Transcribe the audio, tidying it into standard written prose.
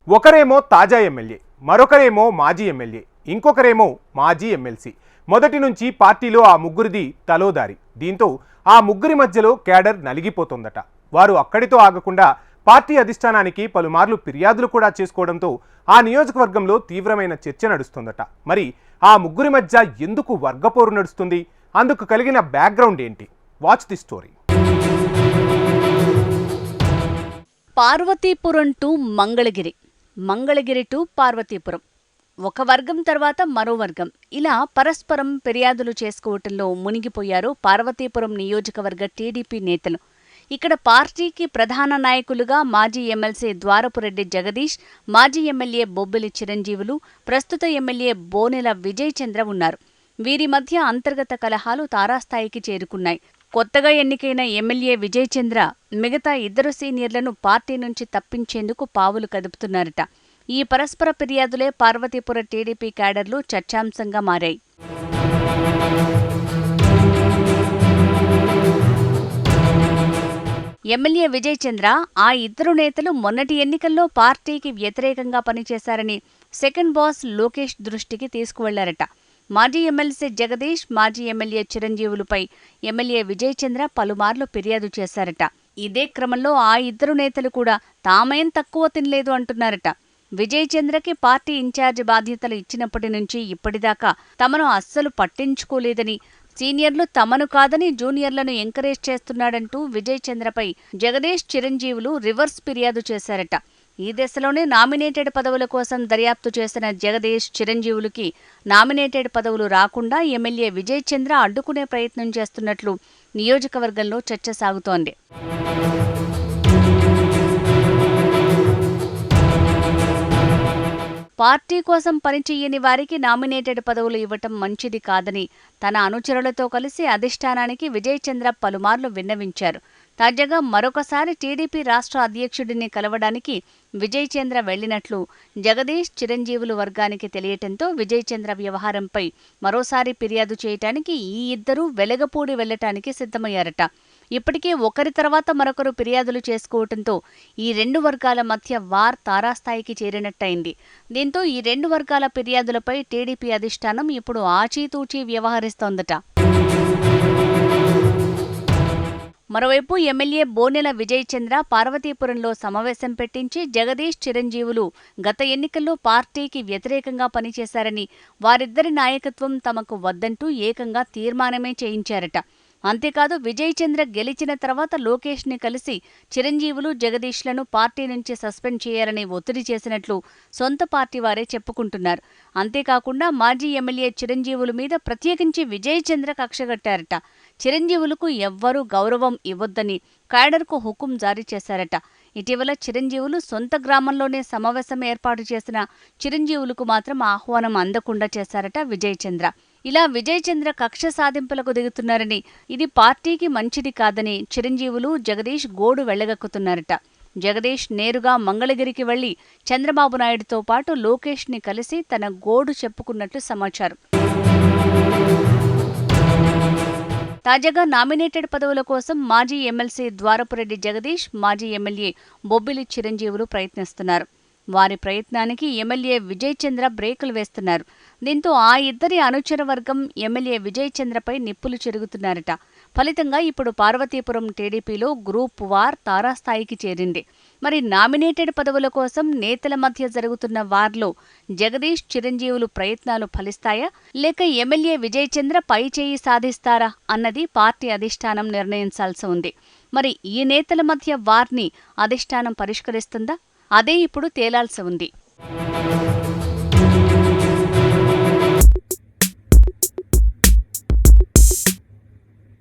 ఒకరేమో తాజా ఎమ్మెల్యే, మరొకరేమో మాజీ ఎమ్మెల్యే, ఇంకొకరేమో మాజీ ఎమ్మెల్సీ. మొదటి నుంచి పార్టీలో ఆ ముగ్గురిది తలోదారి. దీంతో ఆ ముగ్గురి మధ్యలో క్యాడర్ నలిగిపోతుందట. వారు అక్కడితో ఆగకుండా పార్టీ అధిష్టానానికి పలుమార్లు ఫిర్యాదులు కూడా చేసుకోవడంతో ఆ నియోజకవర్గంలో తీవ్రమైన చర్చ నడుస్తుందట. మరి ఆ ముగ్గురి మధ్య ఎందుకు వర్గపోరు నడుస్తుంది? అందుకు కలిగిన బ్యాక్గ్రౌండ్ ఏంటి? Watch the story. Parvathipuram to Mangalagiri, Mangalagiri to Parvathipuram, ఒక వర్గం తర్వాత మరో వర్గం, ఇలా పరస్పరం ఫిర్యాదులు చేసుకోవటంలో మునిగిపోయారు పార్వతీపురం నియోజకవర్గ టీడీపీ నేతలు. ఇక్కడ పార్టీకి ప్రధాన నాయకులుగా మాజీ ఎమ్మెల్సీ ద్వారపురెడ్డి జగదీష్, మాజీ ఎమ్మెల్యే బొబ్బిలి చిరంజీవులు, ప్రస్తుత ఎమ్మెల్యే బోనెల విజయ్ చంద్ర ఉన్నారు. వీరి మధ్య అంతర్గత కలహాలు తారాస్థాయికి చేరుకున్నాయి. కొత్తగా ఎన్నికైన ఎమ్మెల్యే విజయ్ చంద్ర మిగతా ఇద్దరు సీనియర్లను పార్టీ నుంచి తప్పించేందుకు పావులు కదుపుతున్నారట. ఈ పరస్పర ఫిర్యాదులే పార్వతీపుర టీడీపీ క్యాడర్లు చర్చాంశంగా మారాయి. ఎమ్మెల్యే విజయ్ చంద్ర, ఆ ఇద్దరు నేతలు మొన్నటి ఎన్నికల్లో పార్టీకి వ్యతిరేకంగా పనిచేశారని సెకండ్ బాస్ లోకేష్ దృష్టికి తీసుకువెళ్లారట. మాజీ ఎమ్మెల్సీ జగదీష్, మాజీ ఎమ్మెల్యే చిరంజీవులపై ఎమ్మెల్యే విజయ్ చంద్ర పలుమార్లు ఫిర్యాదు చేశారట. ఇదే క్రమంలో ఆ ఇద్దరు నేతలు కూడా తామేం తక్కువ తినలేదు అంటున్నారట. విజయ్ చంద్రకి పార్టీ ఇన్ఛార్జి బాధ్యతలు ఇచ్చినప్పటి నుంచి ఇప్పటిదాకా తమను అస్సలు పట్టించుకోలేదని, సీనియర్లు తమను కాదని జూనియర్లను ఎంకరేజ్ చేస్తున్నాడంటూ విజయ్ చంద్రపై జగదీష్, చిరంజీవులు రివర్స్ ఫిర్యాదు చేశారట. ఈ దశలోనే నామినేటెడ్ పదవుల కోసం దర్యాప్తు చేసిన జగదీష్, చిరంజీవులకి నామినేటెడ్ పదవులు రాకుండా ఎమ్మెల్యే విజయ్ చంద్ర అడ్డుకునే ప్రయత్నం చేస్తున్నట్లు నియోజకవర్గంలో చర్చ సాగుతోంది. పార్టీ కోసం పనిచేయని వారికి నామినేటెడ్ పదవులు ఇవ్వటం మంచిది కాదని తన అనుచరులతో కలిసి అధిష్టానానికి విజయ్ చంద్ర పలుమార్లు విన్నవించారు. తాజాగా మరొకసారి టీడీపీ రాష్ట్ర అధ్యక్షుడిని కలవడానికి విజయ్ చంద్ర వెళ్లినట్లు జగదీష్, చిరంజీవులు వర్గానికి తెలియటంతో విజయ్ చంద్ర వ్యవహారంపై మరోసారి ఫిర్యాదు చేయటానికి ఈ ఇద్దరూ వెలగపూడి వెళ్లటానికి సిద్ధమయ్యారట. ఇప్పటికే ఒకరి తర్వాత మరొకరు ఫిర్యాదులు చేసుకోవటంతో ఈ రెండు వర్గాల మధ్య వార్ తారాస్థాయికి చేరినట్టయింది. దీంతో ఈ రెండు వర్గాల ఫిర్యాదులపై టీడీపీ అధిష్టానం ఇప్పుడు ఆచీతూచీ వ్యవహరిస్తోందట. మరోవైపు ఎమ్మెల్యే బోనెల విజయ్ చంద్ర పార్వతీపురంలో సమావేశం పెట్టించి జగదీష్, చిరంజీవులు గత ఎన్నికల్లో పార్టీకి వ్యతిరేకంగా పనిచేశారని, వారిద్దరి నాయకత్వం తమకు వద్దంటూ ఏకంగా తీర్మానమే చేయించారట. అంతేకాదు, విజయ్ చంద్ర గెలిచిన తర్వాత లోకేష్ ని కలిసి చిరంజీవులు, జగదీష్లను పార్టీ నుంచి సస్పెండ్ చేయాలని ఒత్తిడి చేసినట్లు సొంత పార్టీ వారే చెప్పుకుంటున్నారు. అంతేకాకుండా మాజీ ఎమ్మెల్యే చిరంజీవుల మీద ప్రత్యేకించి విజయ్ చంద్ర కక్షగట్టారట. చిరంజీవులకు ఎవ్వరూ గౌరవం ఇవ్వొద్దని క్యాడర్కు హుకుం జారీ చేశారట. ఇటీవల చిరంజీవులు సొంత గ్రామంలోనే సమావేశం ఏర్పాటు చేసిన చిరంజీవులకు మాత్రం ఆహ్వానం అందకుండా చేశారట విజయ్ చంద్ర. ఇలా విజయ్ చంద్ర కక్ష సాధింపులకు దిగుతున్నారని, ఇది పార్టీకి మంచిది కాదని చిరంజీవులు, జగదీష్ గోడు వెళ్లగక్కుతున్నారట. జగదీష్ నేరుగా మంగళగిరికి వెళ్లి చంద్రబాబు నాయుడుతో పాటు లోకేష్ ని కలిసి తన గోడు చెప్పుకున్నట్లు సమాచారం. తాజాగా నామినేటెడ్ పదవుల కోసం మాజీ ఎమ్మెల్సీ ద్వారపురెడ్డి జగదీష్, మాజీ ఎమ్మెల్యే బొబ్బిలి చిరంజీవులు ప్రయత్నిస్తున్నారు. వారి ప్రయత్నానికి ఎమ్మెల్యే విజయ్ చంద్ర బ్రేకులు వేస్తున్నారు. దీంతో ఆ ఇద్దరి అనుచర వర్గం ఎమ్మెల్యే విజయ్ చంద్రపై నిప్పులు చెరుగుతున్నారట. ఫలితంగా ఇప్పుడు పార్వతీపురం టీడీపీలో గ్రూప్ వార్ తారాస్థాయికి చేరింది. మరి నామినేటెడ్ పదవుల కోసం నేతల మధ్య జరుగుతున్న వార్లో జగదీష్, చిరంజీవులు ప్రయత్నాలు ఫలిస్తాయా, లేక ఎమ్మెల్యే విజయ్ చంద్ర పై చేయి సాధిస్తారా అన్నది పార్టీ అధిష్టానం నిర్ణయించాల్సి ఉంది. మరి ఈ నేతల మధ్య వార్ని అధిష్టానం పరిష్కరిస్తుందా? అదే ఇప్పుడు తేలాల్సి ఉంది.